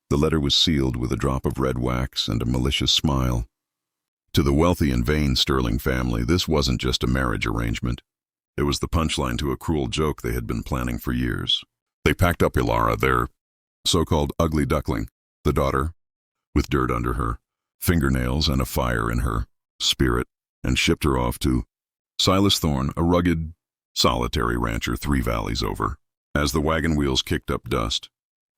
The letter was sealed with a drop of red wax and a malicious smile. To the wealthy and vain Sterling family, this wasn't just a marriage arrangement. It was the punchline to a cruel joke they had been planning for years. They packed up Elara, their so-called ugly duckling, the daughter, with dirt under her, fingernails and a fire in her spirit, and shipped her off to Silas Thorne, a rugged, solitary rancher 3 valleys over. As the wagon wheels kicked up dust,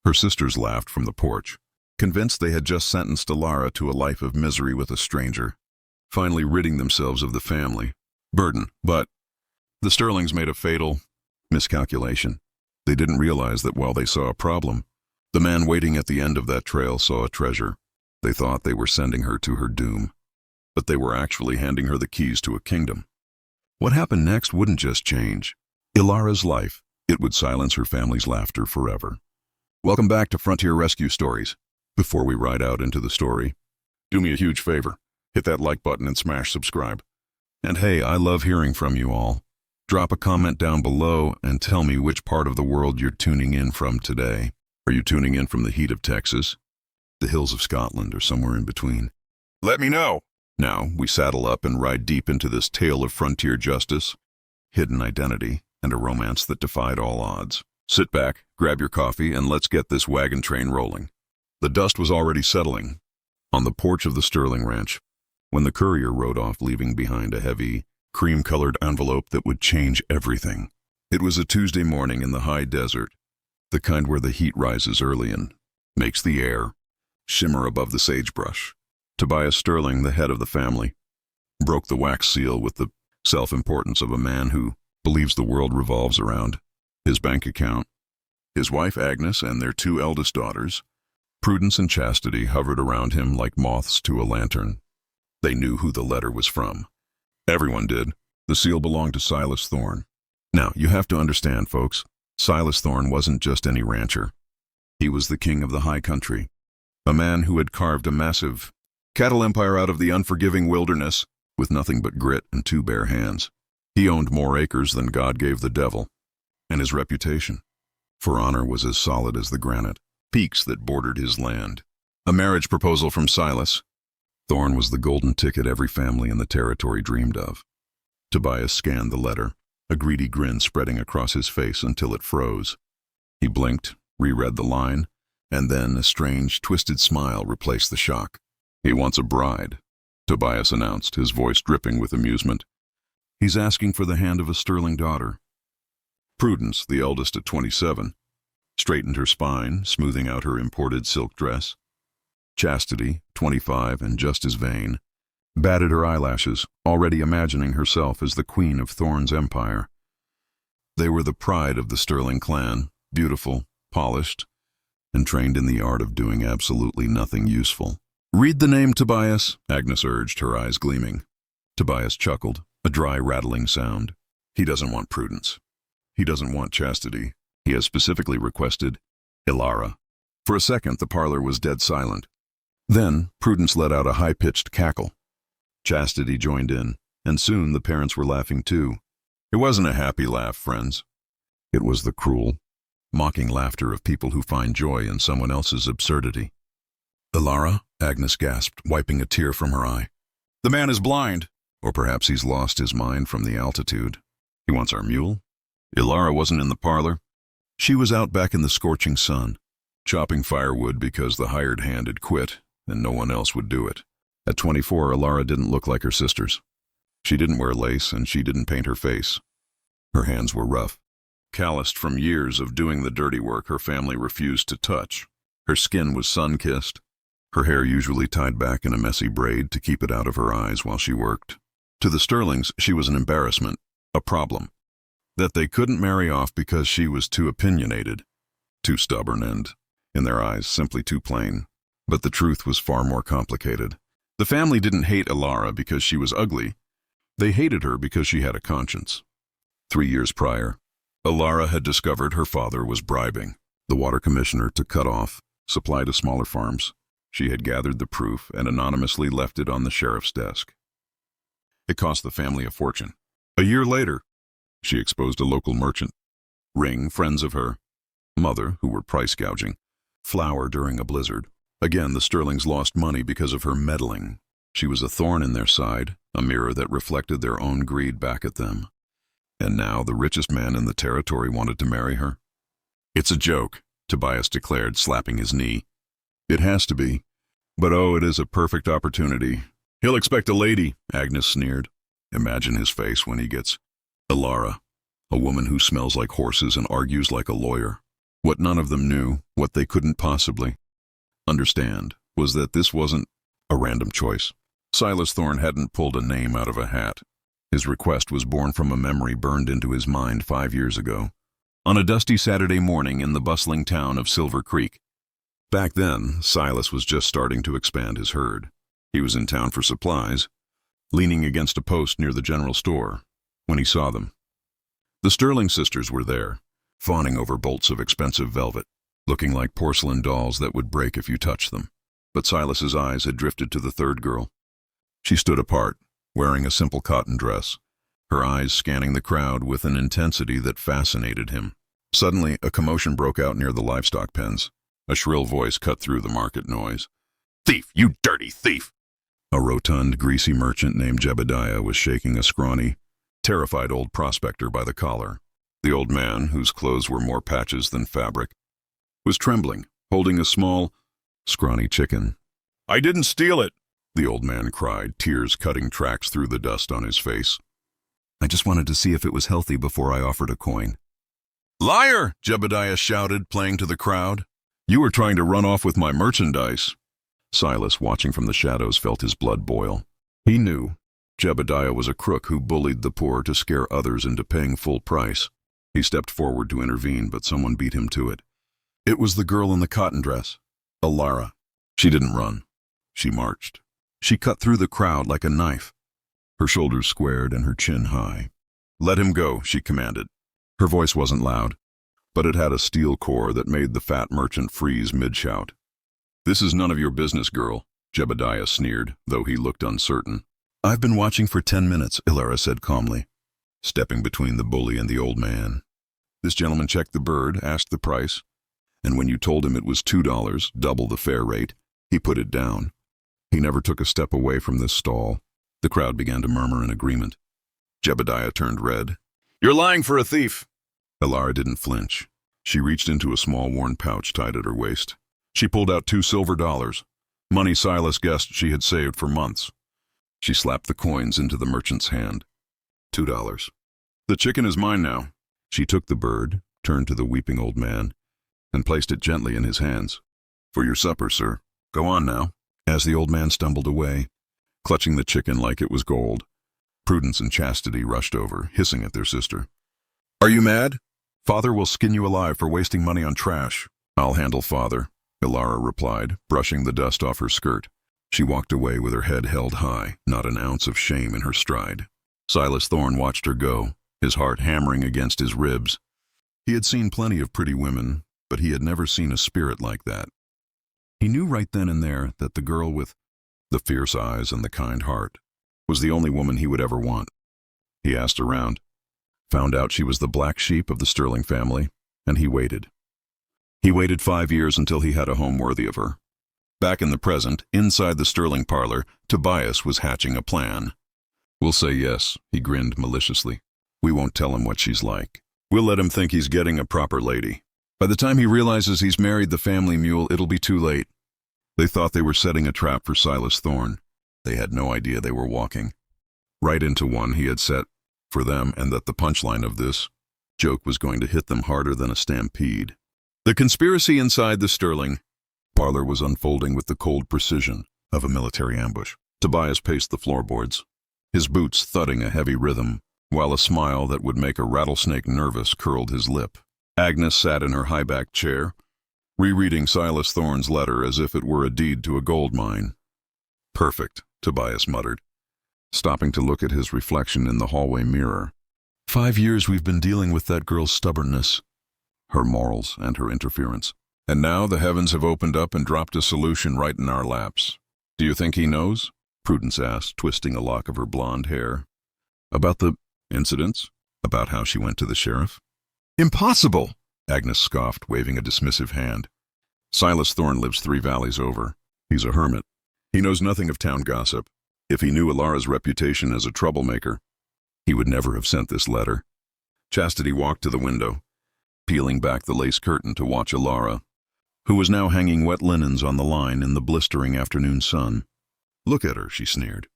her sisters laughed from the porch, convinced they had just sentenced Elara to a life of misery with a stranger, finally ridding themselves of the family burden. But the Sterlings made a fatal miscalculation. They didn't realize that while they saw a problem, the man waiting at the end of that trail saw a treasure. They thought they were sending her to her doom, but they were actually handing her the keys to a kingdom. What happened next wouldn't just change Elara's life, it would silence her family's laughter forever. Welcome back to Frontier Rescue Stories. Before we ride out into the story, do me a huge favor. Hit that like button and smash subscribe. And hey, I love hearing from you all. Drop a comment down below and tell me which part of the world you're tuning in from today. Are you tuning in from the heat of Texas, the hills of Scotland, or somewhere in between? Let me know. Now, we saddle up and ride deep into this tale of frontier justice, hidden identity, and a romance that defied all odds. Sit back, grab your coffee, and let's get this wagon train rolling. The dust was already settling on the porch of the Sterling Ranch when the courier rode off, leaving behind a heavy, cream-colored envelope that would change everything. It was a Tuesday morning in the high desert, the kind where the heat rises early and makes the air shimmer above the sagebrush. Tobias Sterling, the head of the family, broke the wax seal with the self-importance of a man who believes the world revolves around his bank account. His wife Agnes and their 2 eldest daughters, Prudence and Chastity, hovered around him like moths to a lantern. They knew who the letter was from. Everyone did. The seal belonged to Silas Thorne. Now, you have to understand, folks, Silas Thorne wasn't just any rancher. He was the king of the high country, a man who had carved a massive cattle empire out of the unforgiving wilderness with nothing but grit and 2 bare hands. He owned more acres than God gave the devil, and his reputation for honor was as solid as the granite peaks that bordered his land. A marriage proposal from Silas Thorne was the golden ticket every family in the territory dreamed of. Tobias scanned the letter, a greedy grin spreading across his face until it froze. He blinked, reread the line, and then a strange, twisted smile replaced the shock. "He wants a bride," Tobias announced, his voice dripping with amusement. "He's asking for the hand of a Sterling daughter." Prudence, the eldest at 27, straightened her spine, smoothing out her imported silk dress. Chastity, 25 and just as vain, batted her eyelashes, already imagining herself as the queen of Thorne's empire. They were the pride of the Sterling clan, beautiful, polished, and trained in the art of doing absolutely nothing useful. "Read the name, Tobias," Agnes urged, her eyes gleaming. Tobias chuckled, a dry, rattling sound. "He doesn't want Prudence. He doesn't want Chastity. He has specifically requested Elara." For a second, the parlor was dead silent. Then, Prudence let out a high-pitched cackle. Chastity joined in, and soon the parents were laughing too. It wasn't a happy laugh, friends. It was the cruel, mocking laughter of people who find joy in someone else's absurdity. "Elara?" Agnes gasped, wiping a tear from her eye. "The man is blind. Or perhaps he's lost his mind from the altitude. He wants our mule?" Elara wasn't in the parlor. She was out back in the scorching sun, chopping firewood because the hired hand had quit, and no one else would do it. At 24, Elara didn't look like her sisters. She didn't wear lace, and she didn't paint her face. Her hands were rough, calloused from years of doing the dirty work her family refused to touch. Her skin was sun-kissed, her hair usually tied back in a messy braid to keep it out of her eyes while she worked. To the Sterlings, she was an embarrassment, a problem, that they couldn't marry off because she was too opinionated, too stubborn, and, in their eyes, simply too plain. But the truth was far more complicated. The family didn't hate Elara because she was ugly. They hated her because she had a conscience. 3 years prior, Elara had discovered her father was bribing the water commissioner to cut off supply to smaller farms. She had gathered the proof and anonymously left it on the sheriff's desk. It cost the family a fortune. A year later, she exposed a local merchant, Ring, friends of her mother, who were price gouging. flour during a blizzard. Again, the Sterlings lost money because of her meddling. She was a thorn in their side, a mirror that reflected their own greed back at them. And now the richest man in the territory wanted to marry her? It's a joke, Tobias declared, slapping his knee. It has to be. But oh, it is a perfect opportunity. He'll expect a lady, Agnes sneered. Imagine his face when he gets Elara, a woman who smells like horses and argues like a lawyer. What none of them knew, what they couldn't possibly understand, was that this wasn't a random choice. Silas Thorne hadn't pulled a name out of a hat. His request was born from a memory burned into his mind 5 years ago, on a dusty Saturday morning in the bustling town of Silver Creek. Back then, Silas was just starting to expand his herd. He was in town for supplies, leaning against a post near the general store, when he saw them. The Sterling sisters were there, fawning over bolts of expensive velvet, looking like porcelain dolls that would break if you touched them. But Silas's eyes had drifted to the third girl. She stood apart, wearing a simple cotton dress, her eyes scanning the crowd with an intensity that fascinated him. Suddenly, a commotion broke out near the livestock pens. A shrill voice cut through the market noise. "Thief, you dirty thief!" A rotund, greasy merchant named Jebediah was shaking a scrawny, terrified old prospector by the collar. The old man, whose clothes were more patches than fabric, was trembling, holding a small, scrawny chicken. "I didn't steal it," the old man cried, tears cutting tracks through the dust on his face. "I just wanted to see if it was healthy before I offered a coin." "Liar!" Jebediah shouted, playing to the crowd. "You were trying to run off with my merchandise." Silas, watching from the shadows, felt his blood boil. He knew Jebediah was a crook who bullied the poor to scare others into paying full price. He stepped forward to intervene, but someone beat him to it. It was the girl in the cotton dress, Elara. She didn't run. She marched. She cut through the crowd like a knife, her shoulders squared and her chin high. "Let him go," she commanded. Her voice wasn't loud, but it had a steel core that made the fat merchant freeze mid-shout. "This is none of your business, girl," Jebediah sneered, though he looked uncertain. "I've been watching for 10 minutes, Elara said calmly, stepping between the bully and the old man. "This gentleman checked the bird, asked the price, and when you told him it was $2, double the fair rate, he put it down. He never took a step away from this stall." The crowd began to murmur in agreement. Jebediah turned red. "You're lying for a thief." Elara didn't flinch. She reached into a small worn pouch tied at her waist. She pulled out $2 silver, money Silas guessed she had saved for months. She slapped the coins into the merchant's hand. $2. "The chicken is mine now." She took the bird, turned to the weeping old man, and placed it gently in his hands. "For your supper, sir. Go on now." As the old man stumbled away, clutching the chicken like it was gold, Prudence and Chastity rushed over, hissing at their sister. "Are you mad? Father will skin you alive for wasting money on trash." "I'll handle father," Elara replied, brushing the dust off her skirt. She walked away with her head held high, not an ounce of shame in her stride. Silas Thorne watched her go, his heart hammering against his ribs. He had seen plenty of pretty women, but he had never seen a spirit like that. He knew right then and there that the girl with the fierce eyes and the kind heart was the only woman he would ever want. He asked around, found out she was the black sheep of the Sterling family, and he waited. He waited 5 years until he had a home worthy of her. Back in the present, inside the Sterling parlor, Tobias was hatching a plan. "We'll say yes," he grinned maliciously. "We won't tell him what she's like. We'll let him think he's getting a proper lady. By the time he realizes he's married the family mule, it'll be too late." They thought they were setting a trap for Silas Thorne. They had no idea they were walking right into one he had set for them, and that the punchline of this joke was going to hit them harder than a stampede. The conspiracy inside the Sterling parlor was unfolding with the cold precision of a military ambush. Tobias paced the floorboards, his boots thudding a heavy rhythm, while a smile that would make a rattlesnake nervous curled his lip. Agnes sat in her high-backed chair, rereading Silas Thorne's letter as if it were a deed to a gold mine. "Perfect," Tobias muttered, stopping to look at his reflection in the hallway mirror. 5 years we've been dealing with that girl's stubbornness, her morals, and her interference. And now the heavens have opened up and dropped a solution right in our laps. Do you think he knows?" Prudence asked, twisting a lock of her blonde hair. "About the incidents? About how she went to the sheriff?" "Impossible!" Agnes scoffed, waving a dismissive hand. Silas Thorne lives 3 valleys over. He's a hermit. He knows nothing of town gossip. If he knew Elara's reputation as a troublemaker, he would never have sent this letter. Chastity walked to the window, peeling back the lace curtain to watch Elara, who was now hanging wet linens on the line in the blistering afternoon sun. Look at her, she sneered.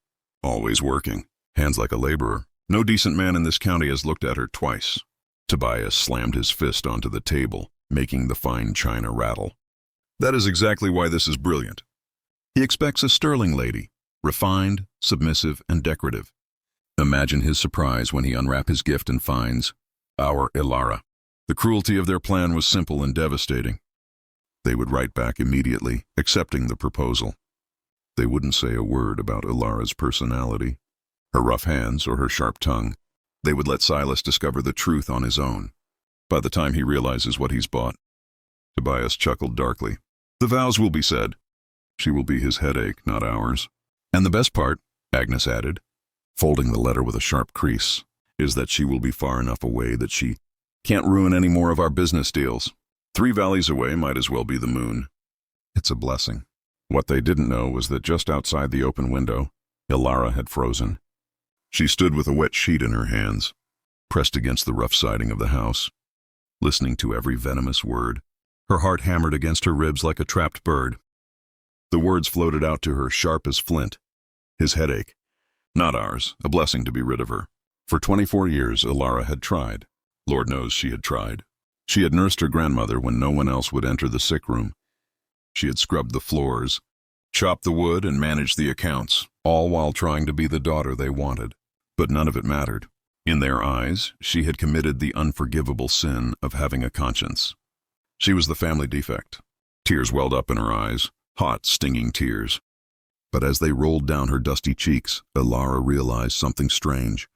Always working, hands like a laborer. No decent man in this county has looked at her twice. Tobias slammed his fist onto the table, making the fine china rattle. That is exactly why this is brilliant. He expects a sterling lady, refined, submissive, and decorative. Imagine his surprise when he unwraps his gift and finds our Elara. The cruelty of their plan was simple and devastating. They would write back immediately, accepting the proposal. They wouldn't say a word about Elara's personality, her rough hands, or her sharp tongue. They would let Silas discover the truth on his own. By the time he realizes what he's bought. Tobias chuckled darkly. The vows will be said. She will be his headache, not ours. And the best part, Agnes added, folding the letter with a sharp crease, is that she will be far enough away that she can't ruin any more of our business deals. 3 valleys away might as well be the moon. It's a blessing. What they didn't know was that just outside the open window, Elara had frozen. She stood with a wet sheet in her hands, pressed against the rough siding of the house, listening to every venomous word. Her heart hammered against her ribs like a trapped bird. The words floated out to her, sharp as flint. His headache. Not ours, a blessing to be rid of her. For 24 years, Elara had tried. Lord knows she had tried. She had nursed her grandmother when no one else would enter the sick room. She had scrubbed the floors, chopped the wood, and managed the accounts, all while trying to be the daughter they wanted. But none of it mattered. In their eyes, she had committed the unforgivable sin of having a conscience. She was the family defect. Tears welled up in her eyes, hot, stinging tears. But as they rolled down her dusty cheeks, Elara realized something strange.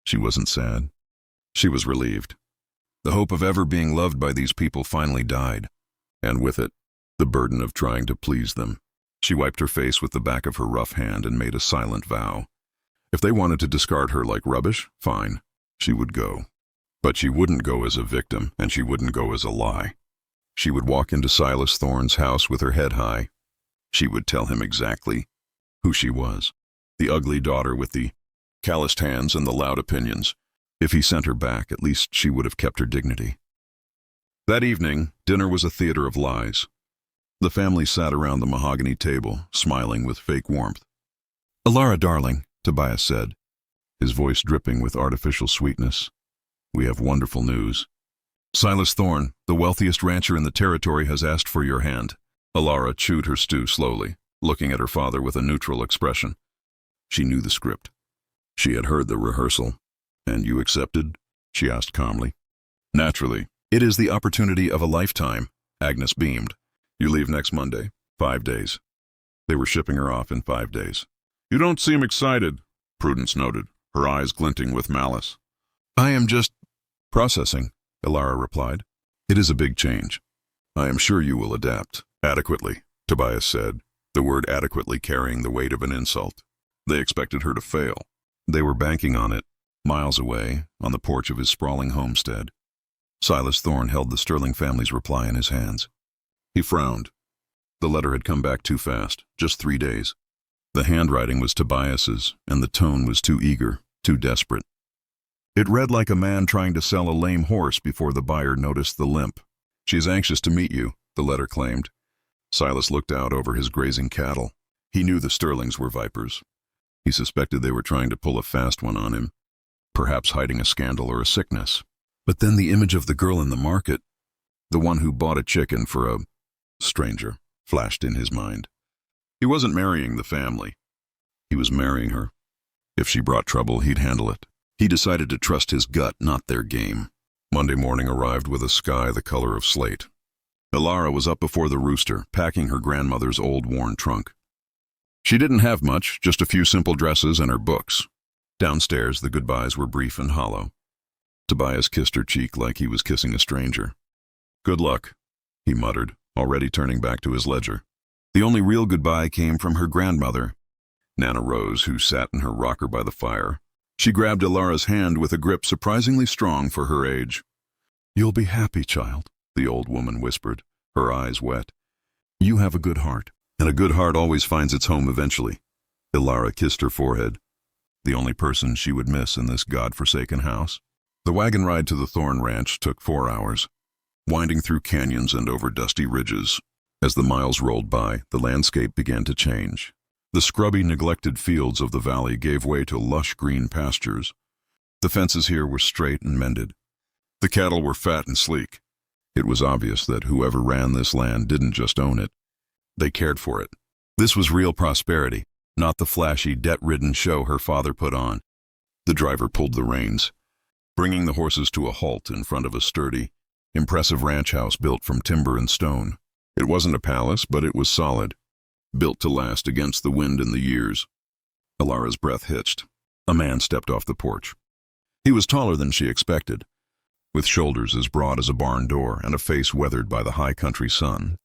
She wasn't sad. She was relieved. The hope of ever being loved by these people finally died, and with it, the burden of trying to please them. She wiped her face with the back of her rough hand and made a silent vow. If they wanted to discard her like rubbish, fine, she would go. But she wouldn't go as a victim, and she wouldn't go as a lie. She would walk into Silas Thorne's house with her head high. She would tell him exactly who she was, the ugly daughter with the calloused hands and the loud opinions. If he sent her back, at least she would have kept her dignity. That evening, dinner was a theater of lies. The family sat around the mahogany table, smiling with fake warmth. Elara, darling, Tobias said, his voice dripping with artificial sweetness. We have wonderful news. Silas Thorne, the wealthiest rancher in the territory, has asked for your hand. Elara chewed her stew slowly, looking at her father with a neutral expression. She knew the script. She had heard the rehearsal. And you accepted? She asked calmly. Naturally. It is the opportunity of a lifetime, Agnes beamed. You leave next Monday. 5 days. They were shipping her off in 5 days. You don't seem excited, Prudence noted, her eyes glinting with malice. I am just processing, Elara replied. It is a big change. I am sure you will adapt. Adequately, Tobias said, the word adequately carrying the weight of an insult. They expected her to fail. They were banking on it, miles away, on the porch of his sprawling homestead. Silas Thorne held the Sterling family's reply in his hands. He frowned. The letter had come back too fast, just 3 days. The handwriting was Tobias's, and the tone was too eager, too desperate. It read like a man trying to sell a lame horse before the buyer noticed the limp. She is anxious to meet you, the letter claimed. Silas looked out over his grazing cattle. He knew the Sterlings were vipers. He suspected they were trying to pull a fast one on him, perhaps hiding a scandal or a sickness. But then the image of the girl in the market, the one who bought a chicken for a stranger, flashed in his mind. He wasn't marrying the family. He was marrying her. If she brought trouble, he'd handle it. He decided to trust his gut, not their game. Monday morning arrived with a sky the color of slate. Elara was up before the rooster, packing her grandmother's old worn trunk. She didn't have much, just a few simple dresses and her books. Downstairs, the goodbyes were brief and hollow. Tobias kissed her cheek like he was kissing a stranger. Good luck, he muttered, already turning back to his ledger. The only real goodbye came from her grandmother, Nana Rose, who sat in her rocker by the fire. She grabbed Elara's hand with a grip surprisingly strong for her age. You'll be happy, child, the old woman whispered, her eyes wet. You have a good heart, and a good heart always finds its home eventually. Elara kissed her forehead, the only person she would miss in this god-forsaken house. The wagon ride to the Thorne ranch took 4 hours, winding through canyons and over dusty ridges. As the miles rolled by, the landscape began to change. The scrubby, neglected fields of the valley gave way to lush green pastures. The fences here were straight and mended. The cattle were fat and sleek. It was obvious that whoever ran this land didn't just own it. They cared for it. This was real prosperity, not the flashy, debt-ridden show her father put on. The driver pulled the reins, bringing the horses to a halt in front of a sturdy, impressive ranch house built from timber and stone. It wasn't a palace, but it was solid, built to last against the wind and the years. Elara's breath hitched. A man stepped off the porch. He was taller than she expected, with shoulders as broad as a barn door and a face weathered by the high country sun.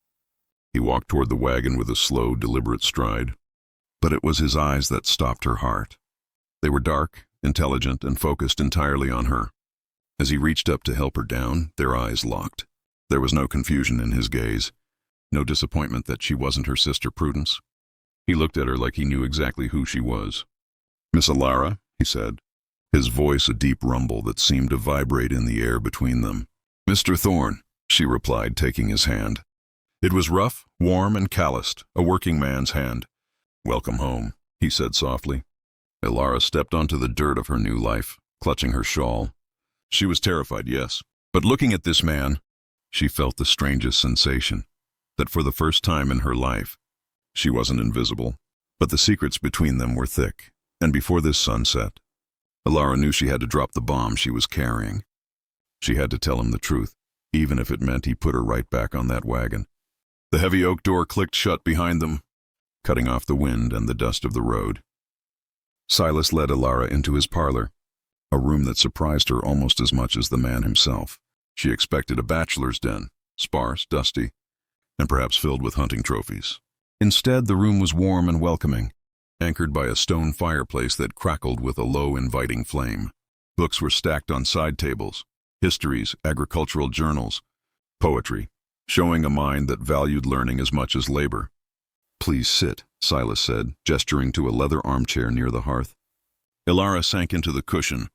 He walked toward the wagon with a slow, deliberate stride, but it was his eyes that stopped her heart. They were dark, intelligent, and focused entirely on her. As he reached up to help her down, their eyes locked. There was no confusion in his gaze, no disappointment that she wasn't her sister Prudence. He looked at her like he knew exactly who she was. "Miss Elara," he said, his voice a deep rumble that seemed to vibrate in the air between them. "Mr. Thorne," she replied, taking his hand. It was rough, warm, and calloused, a working man's hand. "Welcome home," he said softly. Elara stepped onto the dirt of her new life, clutching her shawl. She was terrified, yes, but looking at this man, she felt the strangest sensation, that for the first time in her life, she wasn't invisible, but the secrets between them were thick. And before this sunset, Elara knew she had to drop the bomb she was carrying. She had to tell him the truth, even if it meant he put her right back on that wagon. The heavy oak door clicked shut behind them, cutting off the wind and the dust of the road. Silas led Elara into his parlor, a room that surprised her almost as much as the man himself. She expected a bachelor's den, sparse, dusty, and perhaps filled with hunting trophies. Instead, the room was warm and welcoming, anchored by a stone fireplace that crackled with a low, inviting flame. Books were stacked on side tables, histories, agricultural journals, poetry, showing a mind that valued learning as much as labor. "Please sit," Silas said, gesturing to a leather armchair near the hearth. Elara sank into the cushion,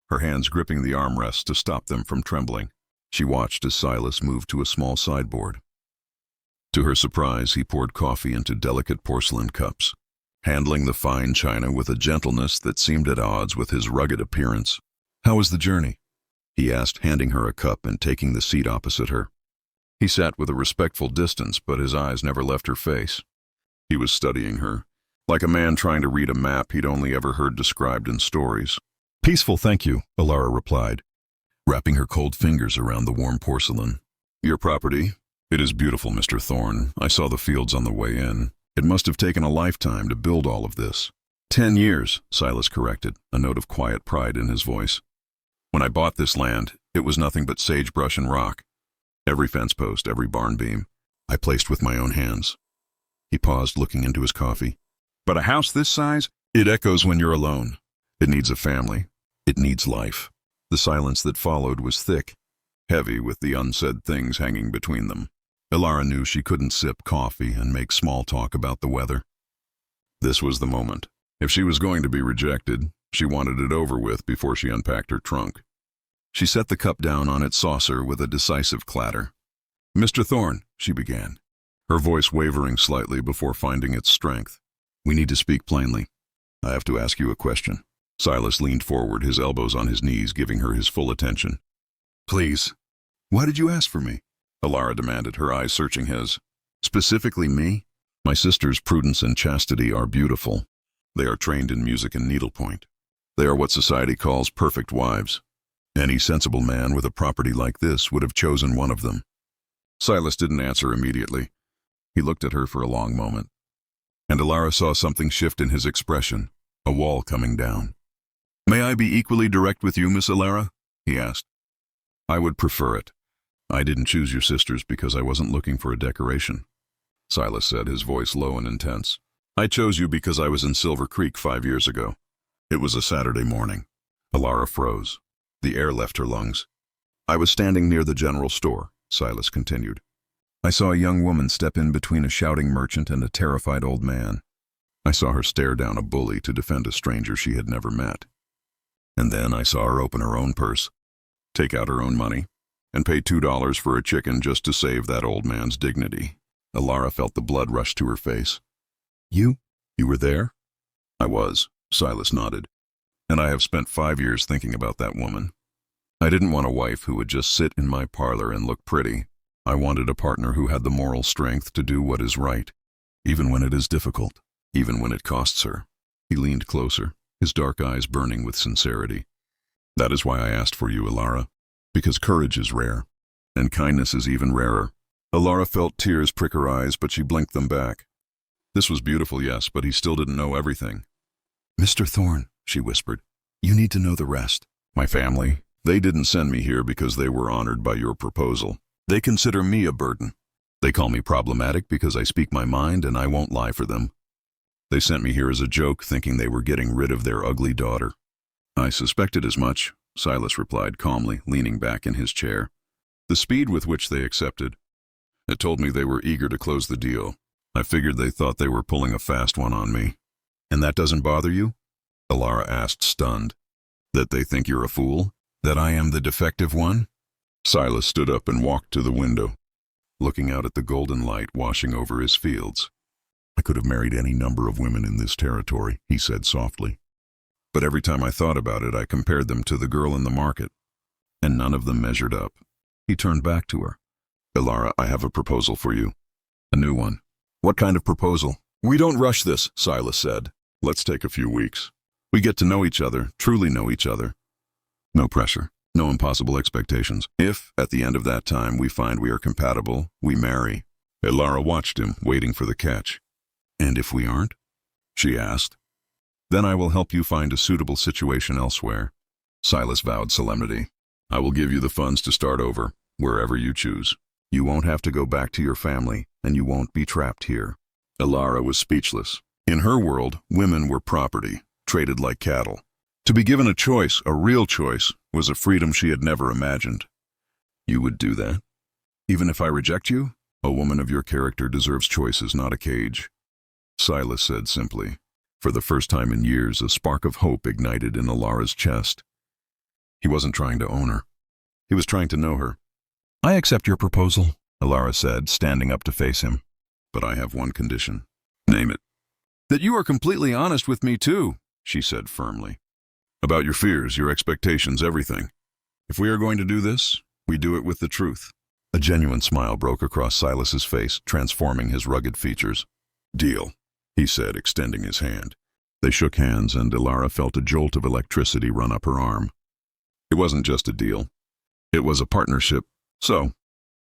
her hands gripping the armrests to stop them from trembling. She watched as Silas moved to a small sideboard. To her surprise, he poured coffee into delicate porcelain cups, handling the fine china with a gentleness that seemed at odds with his rugged appearance. "How was the journey?" he asked, handing her a cup and taking the seat opposite her. He sat with a respectful distance, but his eyes never left her face. He was studying her, like a man trying to read a map he'd only ever heard described in stories. "Peaceful, thank you," Elara replied, wrapping her cold fingers around the warm porcelain. "Your property? It is beautiful, Mr. Thorne. I saw the fields on the way in. It must have taken a lifetime to build all of this." 10 years, Silas corrected, a note of quiet pride in his voice. "When I bought this land, it was nothing but sagebrush and rock. Every fence post, every barn beam, I placed with my own hands." He paused, looking into his coffee. "But a house this size? It echoes when you're alone. It needs a family. It needs life." The silence that followed was thick, heavy with the unsaid things hanging between them. Elara knew she couldn't sip coffee and make small talk about the weather. This was the moment. If she was going to be rejected, she wanted it over with before she unpacked her trunk. She set the cup down on its saucer with a decisive clatter. "Mr. Thorne," she began, her voice wavering slightly before finding its strength. "We need to speak plainly. I have to ask you a question." Silas leaned forward, his elbows on his knees, giving her his full attention. "Please." "Why did you ask for me?" Elara demanded, her eyes searching his. "Specifically me? My sisters Prudence and Chastity are beautiful. They are trained in music and needlepoint. They are what society calls perfect wives. Any sensible man with a property like this would have chosen one of them." Silas didn't answer immediately. He looked at her for a long moment, and Elara saw something shift in his expression, a wall coming down. "May I be equally direct with you, Miss Elara?" he asked. "I would prefer it. I didn't choose your sisters because I wasn't looking for a decoration," Silas said, his voice low and intense. "I chose you because I was in Silver Creek 5 years ago. It was a Saturday morning." Elara froze. The air left her lungs. "I was standing near the general store," Silas continued. I saw a young woman step in between a shouting merchant and a terrified old man. I saw her stare down a bully to defend a stranger she had never met. And then I saw her open her own purse, take out her own money, and pay $2 for a chicken just to save that old man's dignity. Elara felt the blood rush to her face. You were there? I was, Silas nodded. And I have spent 5 years thinking about that woman. I didn't want a wife who would just sit in my parlor and look pretty. I wanted a partner who had the moral strength to do what is right, even when it is difficult, even when it costs her. He leaned closer, his dark eyes burning with sincerity. That is why I asked for you, Elara, because courage is rare, and kindness is even rarer. Elara felt tears prick her eyes, but she blinked them back. This was beautiful, yes, but he still didn't know everything. Mr. Thorne, she whispered, you need to know the rest. My family, they didn't send me here because they were honored by your proposal. They consider me a burden. They call me problematic because I speak my mind and I won't lie for them. They sent me here as a joke, thinking they were getting rid of their ugly daughter. I suspected as much, Silas replied calmly, leaning back in his chair. The speed with which they accepted, it told me they were eager to close the deal. I figured they thought they were pulling a fast one on me. And that doesn't bother you? Elara asked, stunned. That they think you're a fool? That I am the defective one? Silas stood up and walked to the window, looking out at the golden light washing over his fields. I could have married any number of women in this territory, he said softly. But every time I thought about it, I compared them to the girl in the market, and none of them measured up. He turned back to her. Elara, I have a proposal for you. A new one. What kind of proposal? We don't rush this, Silas said. Let's take a few weeks. We get to know each other, truly know each other. No pressure, no impossible expectations. If, at the end of that time, we find we are compatible, we marry. Elara watched him, waiting for the catch. And if we aren't? She asked. Then I will help you find a suitable situation elsewhere. Silas vowed solemnity. I will give you the funds to start over, wherever you choose. You won't have to go back to your family, and you won't be trapped here. Elara was speechless. In her world, women were property, traded like cattle. To be given a choice, a real choice, was a freedom she had never imagined. You would do that? Even if I reject you? A woman of your character deserves choices, not a cage. Silas said simply. For the first time in years, a spark of hope ignited in Elara's chest. He wasn't trying to own her. He was trying to know her. I accept your proposal, Elara said, standing up to face him. But I have one condition. Name it. That you are completely honest with me, too, she said firmly. About your fears, your expectations, everything. If we are going to do this, we do it with the truth. A genuine smile broke across Silas's face, transforming his rugged features. Deal, he said, extending his hand. They shook hands, and Elara felt a jolt of electricity run up her arm. It wasn't just a deal. It was a partnership. So,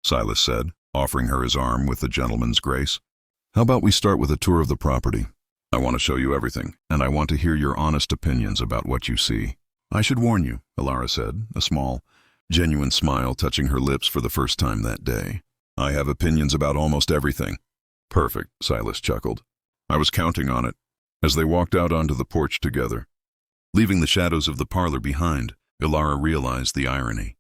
Silas said, offering her his arm with a gentleman's grace, how about we start with a tour of the property? I want to show you everything, and I want to hear your honest opinions about what you see. I should warn you, Elara said, a small, genuine smile touching her lips for the first time that day. I have opinions about almost everything. Perfect, Silas chuckled. I was counting on it. As they walked out onto the porch together, leaving the shadows of the parlor behind, Elara realized the irony.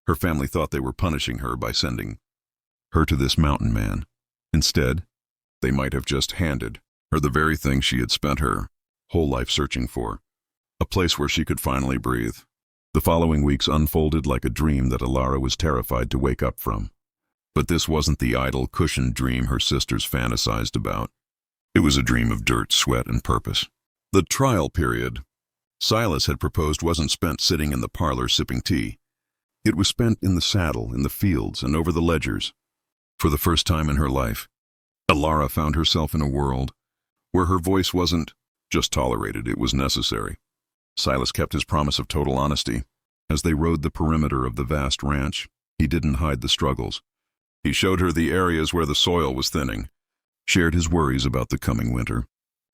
Her family thought they were punishing her by sending her to this mountain man. Instead, they might have just handed her the very thing she had spent her whole life searching for, a place where she could finally breathe. The following weeks unfolded like a dream that Elara was terrified to wake up from. But this wasn't the idle, cushioned dream her sisters fantasized about. It was a dream of dirt, sweat, and purpose. The trial period Silas had proposed wasn't spent sitting in the parlor sipping tea. It was spent in the saddle, in the fields, and over the ledgers. For the first time in her life, Elara found herself in a world where her voice wasn't just tolerated, it was necessary. Silas kept his promise of total honesty. As they rode the perimeter of the vast ranch, he didn't hide the struggles. He showed her the areas where the soil was thinning, shared his worries about the coming winter,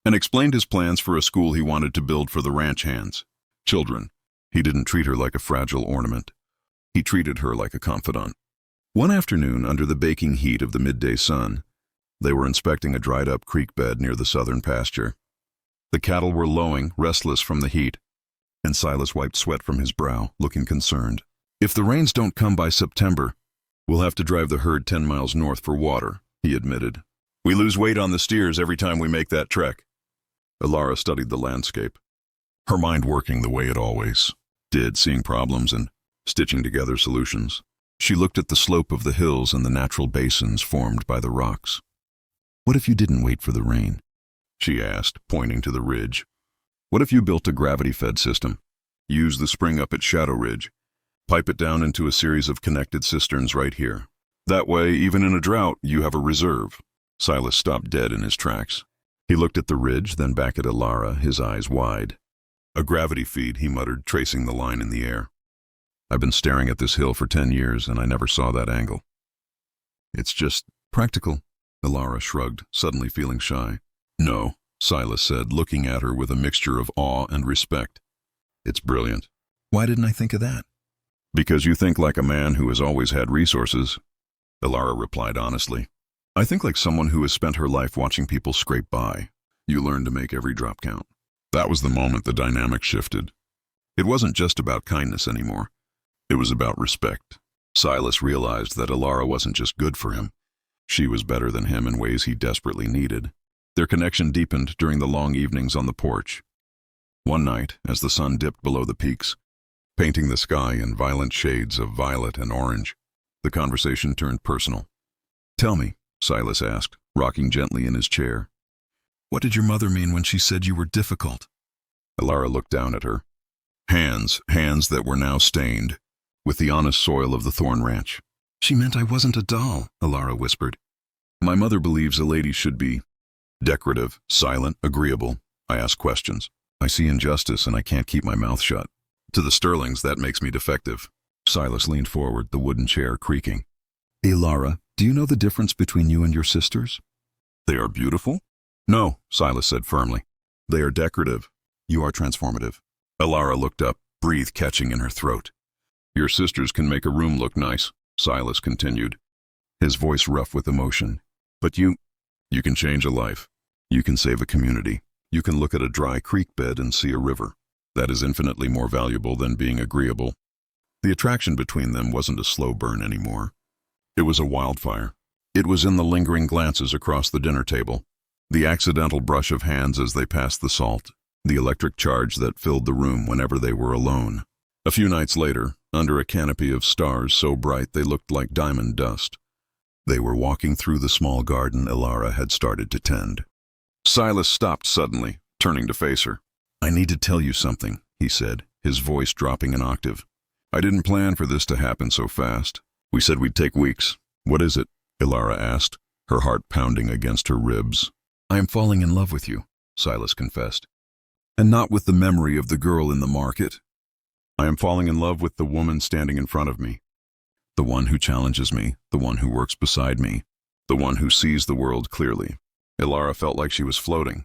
and explained his plans for a school he wanted to build for the ranch hands. Children. He didn't treat her like a fragile ornament. He treated her like a confidant. One afternoon, under the baking heat of the midday sun, they were inspecting a dried-up creek bed near the southern pasture. The cattle were lowing, restless from the heat, and Silas wiped sweat from his brow, looking concerned. If the rains don't come by September, We'll have to drive the herd 10 miles north for water, he admitted. We lose weight on the steers every time we make that trek. Elara studied the landscape, her mind working the way it always did, seeing problems and stitching together solutions. She looked at the slope of the hills and the natural basins formed by the rocks. What if you didn't wait for the rain? She asked, pointing to the ridge. What if you built a gravity-fed system? Use the spring up at Shadow Ridge. Pipe it down into a series of connected cisterns right here. That way, even in a drought, you have a reserve. Silas stopped dead in his tracks. He looked at the ridge, then back at Elara, his eyes wide. A gravity feed, he muttered, tracing the line in the air. I've been staring at this hill for 10 years, and I never saw that angle. It's just practical, Elara shrugged, suddenly feeling shy. No, Silas said, looking at her with a mixture of awe and respect. It's brilliant. Why didn't I think of that? Because you think like a man who has always had resources, Elara replied honestly. I think like someone who has spent her life watching people scrape by. You learn to make every drop count. That was the moment the dynamic shifted. It wasn't just about kindness anymore. It was about respect. Silas realized that Elara wasn't just good for him. She was better than him in ways he desperately needed. Their connection deepened during the long evenings on the porch. One night, as the sun dipped below the peaks, painting the sky in violent shades of violet and orange, the conversation turned personal. Tell me, Silas asked, rocking gently in his chair. What did your mother mean when she said you were difficult? Elara looked down at her. Hands that were now stained with the honest soil of the Thorne Ranch. She meant I wasn't a doll, Elara whispered. My mother believes a lady should be decorative, silent, agreeable. I ask questions. I see injustice and I can't keep my mouth shut. To the Sterlings, that makes me defective. Silas leaned forward, the wooden chair creaking. Elara, do you know the difference between you and your sisters? They are beautiful? No, Silas said firmly. They are decorative. You are transformative. Elara looked up, breath catching in her throat. Your sisters can make a room look nice, Silas continued, his voice rough with emotion. But you can change a life. You can save a community. You can look at a dry creek bed and see a river. That is infinitely more valuable than being agreeable. The attraction between them wasn't a slow burn anymore. It was a wildfire. It was in the lingering glances across the dinner table, the accidental brush of hands as they passed the salt, the electric charge that filled the room whenever they were alone. A few nights later, under a canopy of stars so bright they looked like diamond dust, they were walking through the small garden Elara had started to tend. Silas stopped suddenly, turning to face her. I need to tell you something, he said, his voice dropping an octave. I didn't plan for this to happen so fast. We said we'd take weeks. What is it? Elara asked, her heart pounding against her ribs. I am falling in love with you, Silas confessed. And not with the memory of the girl in the market. I am falling in love with the woman standing in front of me. The one who challenges me, the one who works beside me, the one who sees the world clearly. Elara felt like she was floating.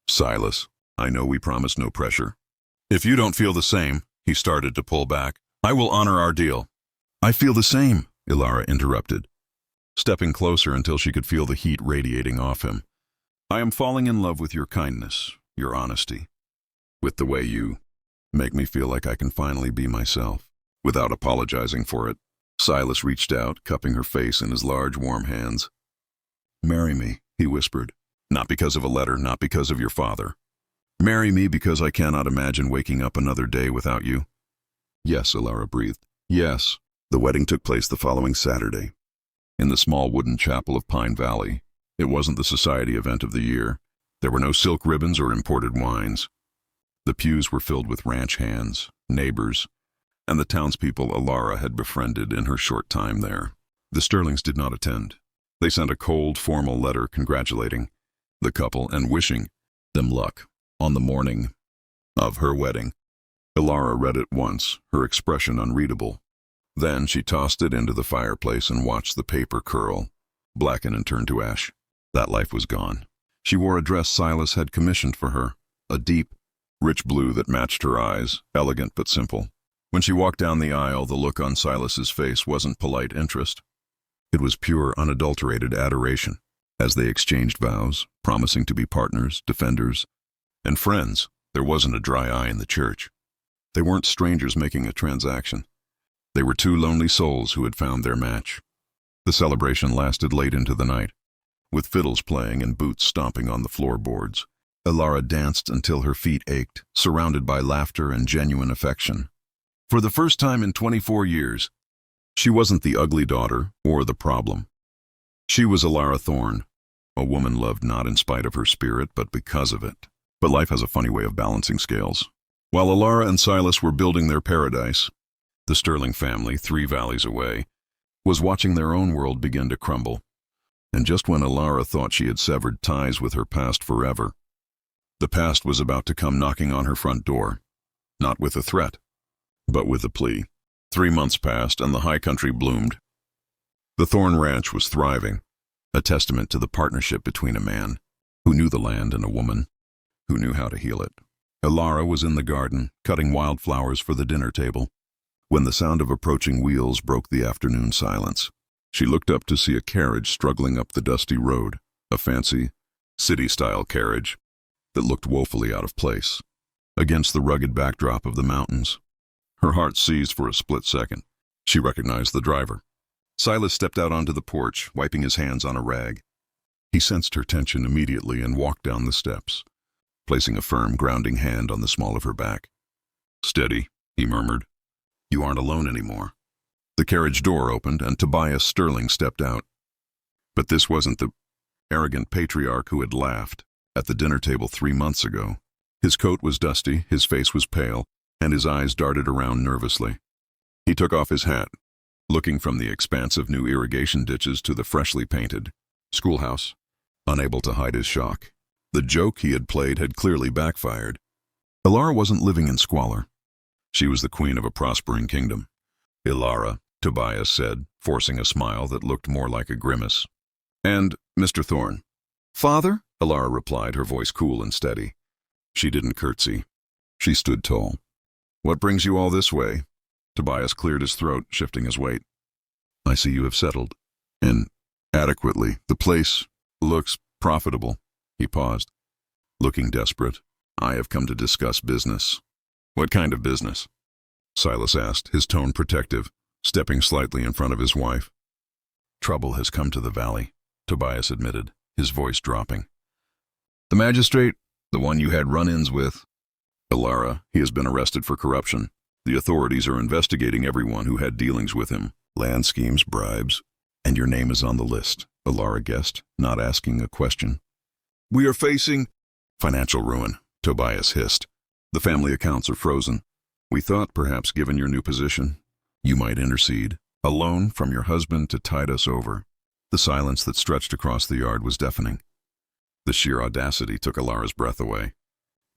Silas, I know we promised no pressure. If you don't feel the same, he started to pull back, I will honor our deal. I feel the same, Elara interrupted, stepping closer until she could feel the heat radiating off him. I am falling in love with your kindness, your honesty, with the way you make me feel like I can finally be myself, without apologizing for it. Silas reached out, cupping her face in his large, warm hands. Marry me, he whispered. Not because of a letter, not because of your father. Marry me because I cannot imagine waking up another day without you. Yes, Elara breathed. Yes. The wedding took place the following Saturday, in the small wooden chapel of Pine Valley. It wasn't the society event of the year. There were no silk ribbons or imported wines. The pews were filled with ranch hands, neighbors, and the townspeople Elara had befriended in her short time there. The Sterlings did not attend. They sent a cold, formal letter congratulating the couple and wishing them luck on the morning of her wedding. Elara read it once, her expression unreadable. Then she tossed it into the fireplace and watched the paper curl, blacken and turn to ash. That life was gone. She wore a dress Silas had commissioned for her, a deep, rich blue that matched her eyes, elegant but simple. When she walked down the aisle, the look on Silas's face wasn't polite interest. It was pure, unadulterated adoration, as they exchanged vows, promising to be partners, defenders, and friends. There wasn't a dry eye in the church. They weren't strangers making a transaction. They were two lonely souls who had found their match. The celebration lasted late into the night, with fiddles playing and boots stomping on the floorboards. Elara danced until her feet ached, surrounded by laughter and genuine affection. For the first time in 24 years, she wasn't the ugly daughter or the problem. She was Elara Thorne, a woman loved not in spite of her spirit, but because of it. But life has a funny way of balancing scales. While Elara and Silas were building their paradise, the Sterling family, 3 valleys away, was watching their own world begin to crumble. And just when Elara thought she had severed ties with her past forever, the past was about to come knocking on her front door, not with a threat, but with a plea. 3 months passed and the high country bloomed. The Thorne Ranch was thriving, a testament to the partnership between a man who knew the land and a woman who knew how to heal it. Elara was in the garden, cutting wildflowers for the dinner table, when the sound of approaching wheels broke the afternoon silence. She looked up to see a carriage struggling up the dusty road, a fancy, city-style carriage that looked woefully out of place against the rugged backdrop of the mountains. Her heart seized for a split second. She recognized the driver. Silas stepped out onto the porch, wiping his hands on a rag. He sensed her tension immediately and walked down the steps, placing a firm, grounding hand on the small of her back. "Steady," he murmured. "You aren't alone anymore." The carriage door opened and Tobias Sterling stepped out. But this wasn't the arrogant patriarch who had laughed at the dinner table 3 months ago. His coat was dusty, his face was pale, and his eyes darted around nervously. He took off his hat, looking from the expanse of new irrigation ditches to the freshly painted schoolhouse, unable to hide his shock. The joke he had played had clearly backfired. Elara wasn't living in squalor. She was the queen of a prospering kingdom. "Elara," Tobias said, forcing a smile that looked more like a grimace. "And Mr. Thorne." "Father?" Elara replied, her voice cool and steady. She didn't curtsy. She stood tall. "What brings you all this way?" Tobias cleared his throat, shifting his weight. "I see you have settled. And adequately. The place looks profitable." He paused, looking desperate. "I have come to discuss business." "What kind of business?" Silas asked, his tone protective, stepping slightly in front of his wife. "Trouble has come to the valley," Tobias admitted, his voice dropping. "The magistrate, the one you had run-ins with?" "Elara, he has been arrested for corruption. The authorities are investigating everyone who had dealings with him. Land schemes, bribes, and your name is on the list," Elara guessed, not asking a question. "We are facing financial ruin," Tobias hissed. "The family accounts are frozen. We thought, perhaps given your new position, you might intercede. A loan from your husband to tide us over." The silence that stretched across the yard was deafening. The sheer audacity took Elara's breath away.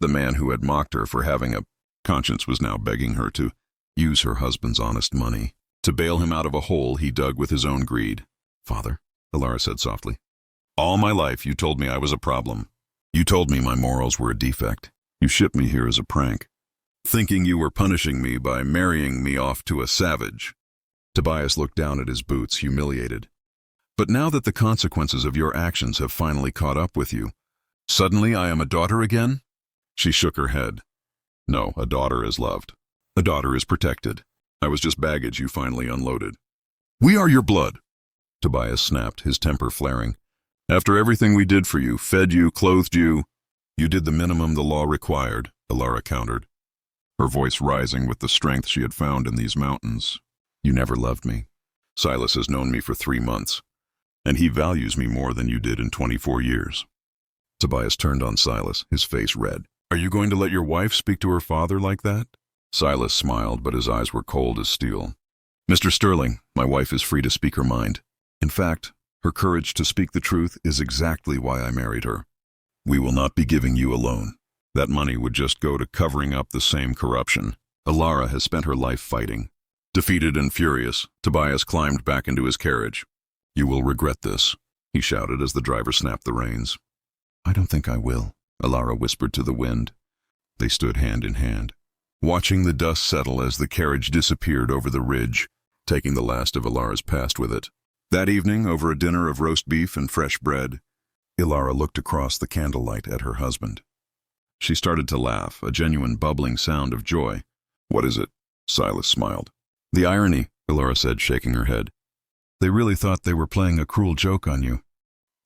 The man who had mocked her for having a conscience was now begging her to use her husband's honest money to bail him out of a hole he dug with his own greed. "Father," Elara said softly, "all my life you told me I was a problem. You told me my morals were a defect. You shipped me here as a prank, thinking you were punishing me by marrying me off to a savage." Tobias looked down at his boots, humiliated. "But now that the consequences of your actions have finally caught up with you, suddenly I am a daughter again?" She shook her head. "No, a daughter is loved. A daughter is protected. I was just baggage you finally unloaded." "We are your blood," Tobias snapped, his temper flaring. "After everything we did for you, fed you, clothed you." "You did the minimum the law required," Elara countered, her voice rising with the strength she had found in these mountains. "You never loved me. Silas has known me for 3 months, and he values me more than you did in 24 years. Tobias turned on Silas, his face red. "Are you going to let your wife speak to her father like that?" Silas smiled, but his eyes were cold as steel. "Mr. Sterling, my wife is free to speak her mind. In fact, her courage to speak the truth is exactly why I married her. We will not be giving you a loan. That money would just go to covering up the same corruption. Elara has spent her life fighting." Defeated and furious, Tobias climbed back into his carriage. "You will regret this," he shouted as the driver snapped the reins. "I don't think I will," Elara whispered to the wind. They stood hand in hand, watching the dust settle as the carriage disappeared over the ridge, taking the last of Elara's past with it. That evening, over a dinner of roast beef and fresh bread, Elara looked across the candlelight at her husband. She started to laugh, a genuine bubbling sound of joy. "What is it?" Silas smiled. "The irony," Elara said, shaking her head. They really thought they were playing a cruel joke on you.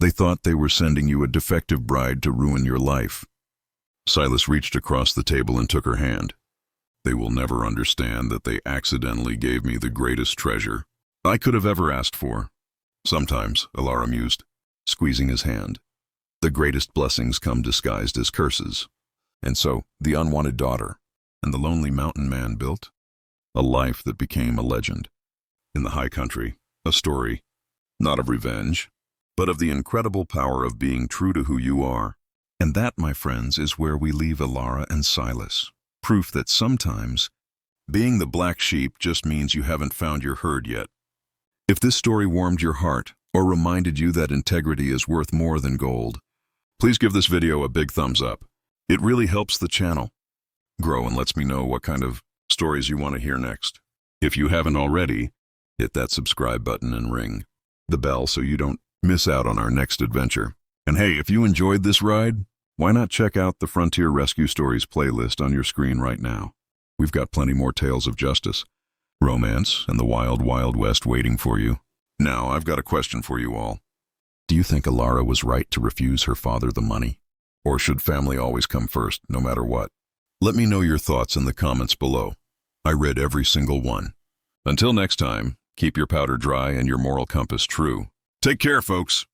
They thought they were sending you a defective bride to ruin your life. Silas reached across the table and took her hand. They will never understand that they accidentally gave me the greatest treasure I could have ever asked for. Sometimes, Elara mused, squeezing his hand, the greatest blessings come disguised as curses. And so, the unwanted daughter and the lonely mountain man built a life that became a legend. In the high country, a story, not of revenge, but of the incredible power of being true to who you are. And that, my friends, is where we leave Elara and Silas. Proof that sometimes being the black sheep just means you haven't found your herd yet. If this story warmed your heart or reminded you that integrity is worth more than gold, please give this video a big thumbs up. It really helps the channel grow and lets me know what kind of stories you want to hear next. If you haven't already, hit that subscribe button and ring the bell so you don't miss out on our next adventure. And hey, if you enjoyed this ride, why not check out the Frontier Rescue Stories playlist on your screen right now? We've got plenty more tales of justice, romance, and the wild, wild west waiting for you. Now, I've got a question for you all. Do you think Elara was right to refuse her father the money? Or should family always come first, no matter what? Let me know your thoughts in the comments below. I read every single one. Until next time, keep your powder dry and your moral compass true. Take care, folks.